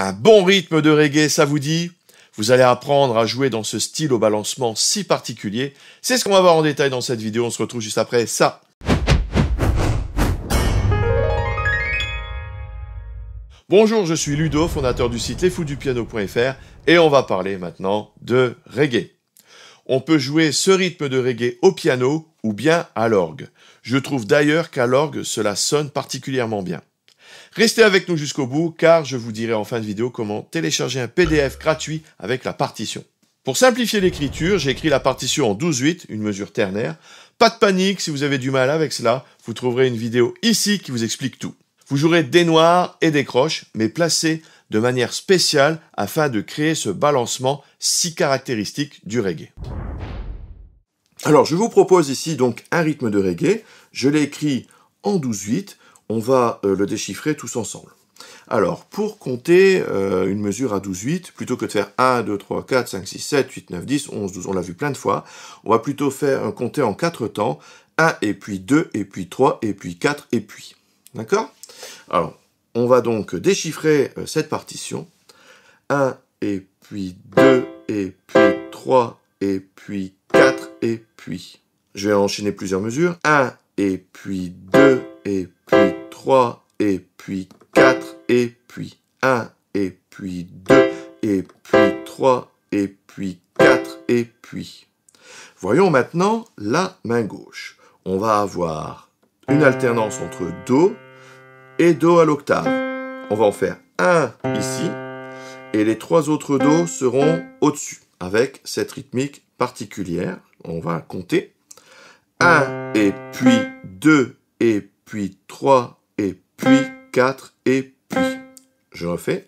Un bon rythme de reggae, ça vous dit? Vous allez apprendre à jouer dans ce style au balancement si particulier. C'est ce qu'on va voir en détail dans cette vidéo. On se retrouve juste après ça. Bonjour, je suis Ludo, fondateur du site lesfoudupiano.fr et on va parler maintenant de reggae. On peut jouer ce rythme de reggae au piano ou bien à l'orgue. Je trouve d'ailleurs qu'à l'orgue, cela sonne particulièrement bien. Restez avec nous jusqu'au bout car je vous dirai en fin de vidéo comment télécharger un PDF gratuit avec la partition. Pour simplifier l'écriture, j'ai écrit la partition en 12/8, une mesure ternaire. Pas de panique, si vous avez du mal avec cela, vous trouverez une vidéo ici qui vous explique tout. Vous jouerez des noirs et des croches, mais placés de manière spéciale afin de créer ce balancement si caractéristique du reggae. Alors, je vous propose ici donc un rythme de reggae. Je l'ai écrit en 12/8. On va le déchiffrer tous ensemble. Alors, pour compter une mesure à 12/8, plutôt que de faire 1, 2, 3, 4, 5, 6, 7, 8, 9, 10, 11, 12, on l'a vu plein de fois, on va plutôt faire compter en 4 temps, 1 et puis 2 et puis 3 et puis 4 et puis. D'accord? Alors, on va donc déchiffrer cette partition. 1 et puis 2 et puis 3 et puis 4 et puis. Je vais enchaîner plusieurs mesures. 1 et puis 2 et puis 3 et puis 4 et puis 1 et puis 2 et puis 3 et puis 4 et puis. Voyons maintenant la main gauche. On va avoir une alternance entre Do et Do à l'octave. On va en faire un ici et les 3 autres Do seront au-dessus avec cette rythmique particulière. On va compter. 1 et puis 2 et puis 3 et puis 4 et puis. Je refais.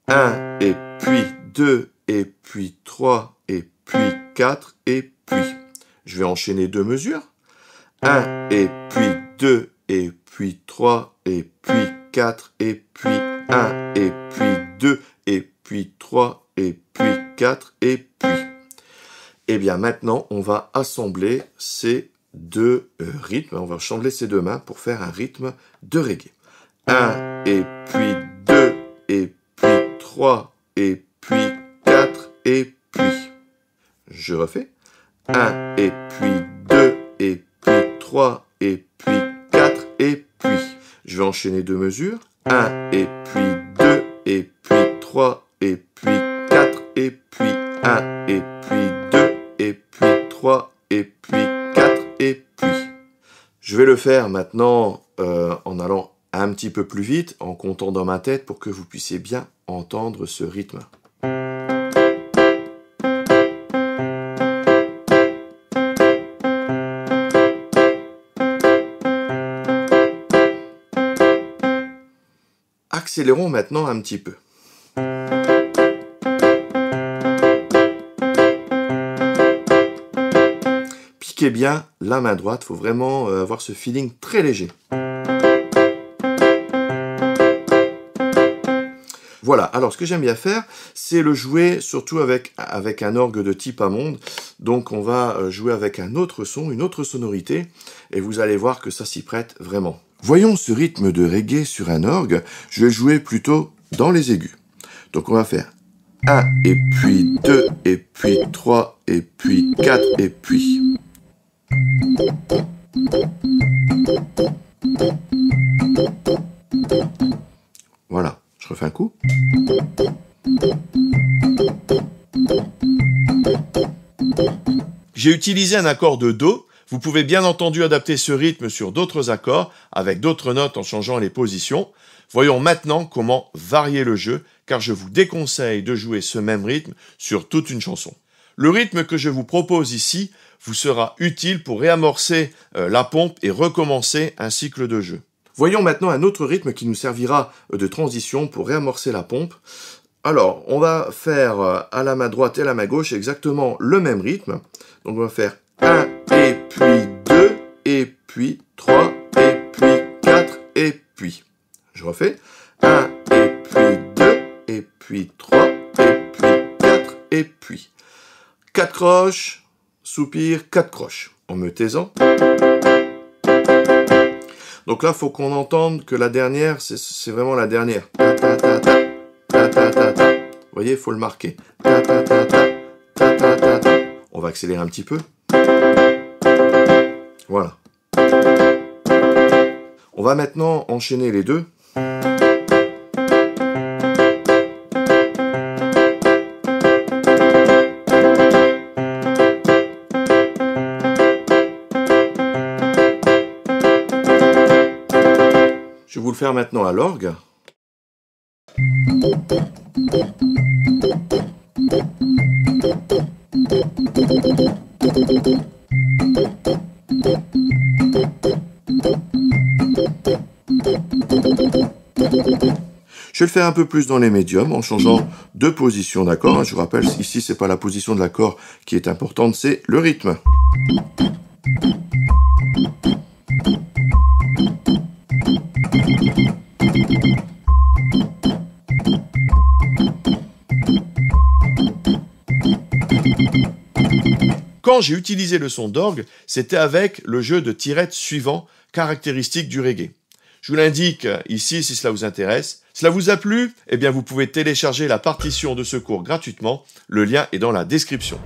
1 et puis 2 et puis 3 et puis 4 et puis. Je vais enchaîner 2 mesures. 1 et puis 2 et puis 3 et puis 4 et puis. 1 et puis 2 et puis 3 et puis 4 et puis. Et bien maintenant, on va assembler ces 2 rythmes. On va assembler ces 2 mains pour faire un rythme de reggae. 1 et puis 2 et puis 3 et puis 4 et puis. Je refais. 1 et puis 2 et puis 3 et puis 4 et puis. Je vais enchaîner 2 mesures. 1 et puis 2 et puis 3 et puis 4 et puis. 1 et puis 2 et puis 3 et puis 4 et puis. Je vais le faire maintenant en allant un petit peu plus vite, en comptant dans ma tête pour que vous puissiez bien entendre ce rythme. Accélérons maintenant un petit peu. Piquez bien la main droite, il faut vraiment avoir ce feeling très léger. Voilà, alors ce que j'aime bien faire, c'est le jouer surtout avec un orgue de type Hammond. Donc on va jouer avec un autre son, une autre sonorité, et vous allez voir que ça s'y prête vraiment. Voyons ce rythme de reggae sur un orgue, je vais jouer plutôt dans les aigus. Donc on va faire 1 et puis 2 et puis 3 et puis 4 et puis. Voilà, je refais un coup. J'ai utilisé un accord de Do. Vous pouvez bien entendu adapter ce rythme sur d'autres accords, avec d'autres notes en changeant les positions. Voyons maintenant comment varier le jeu, car je vous déconseille de jouer ce même rythme sur toute une chanson. Le rythme que je vous propose ici vous sera utile pour réamorcer la pompe et recommencer un cycle de jeu. Voyons maintenant un autre rythme qui nous servira de transition pour réamorcer la pompe. Alors, on va faire à la main droite et à la main gauche exactement le même rythme. Donc on va faire 1 et puis 2 et puis 3 et puis 4 et puis. Je refais. 1 et puis 2 et puis 3 et puis 4 et puis. 4 croches, soupir, 4 croches. En me taisant. Donc là, il faut qu'on entende que la dernière, c'est vraiment la dernière. Ta, ta, ta, ta, ta, ta ta ta. Vous voyez, il faut le marquer. Ta ta ta ta, ta ta ta ta. On va accélérer un petit peu. Voilà. On va maintenant enchaîner les deux. Je vais vous le faire maintenant à l'orgue. Je vais le faire un peu plus dans les médiums en changeant de position d'accord. Je vous rappelle, ici, c'est pas la position de l'accord qui est importante, c'est le rythme. Quand j'ai utilisé le son d'orgue, c'était avec le jeu de tirettes suivant, caractéristique du reggae. Je vous l'indique ici si cela vous intéresse. Cela vous a plu? Eh bien vous pouvez télécharger la partition de ce cours gratuitement. Le lien est dans la description.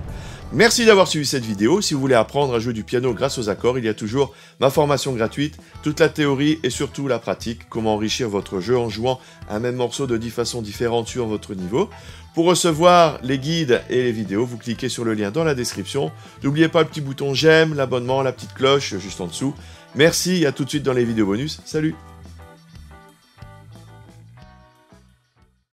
Merci d'avoir suivi cette vidéo. Si vous voulez apprendre à jouer du piano grâce aux accords, il y a toujours ma formation gratuite, toute la théorie et surtout la pratique, comment enrichir votre jeu en jouant un même morceau de 10 façons différentes sur votre niveau. Pour recevoir les guides et les vidéos, vous cliquez sur le lien dans la description. N'oubliez pas le petit bouton j'aime, l'abonnement, la petite cloche juste en dessous. Merci et à tout de suite dans les vidéos bonus. Salut!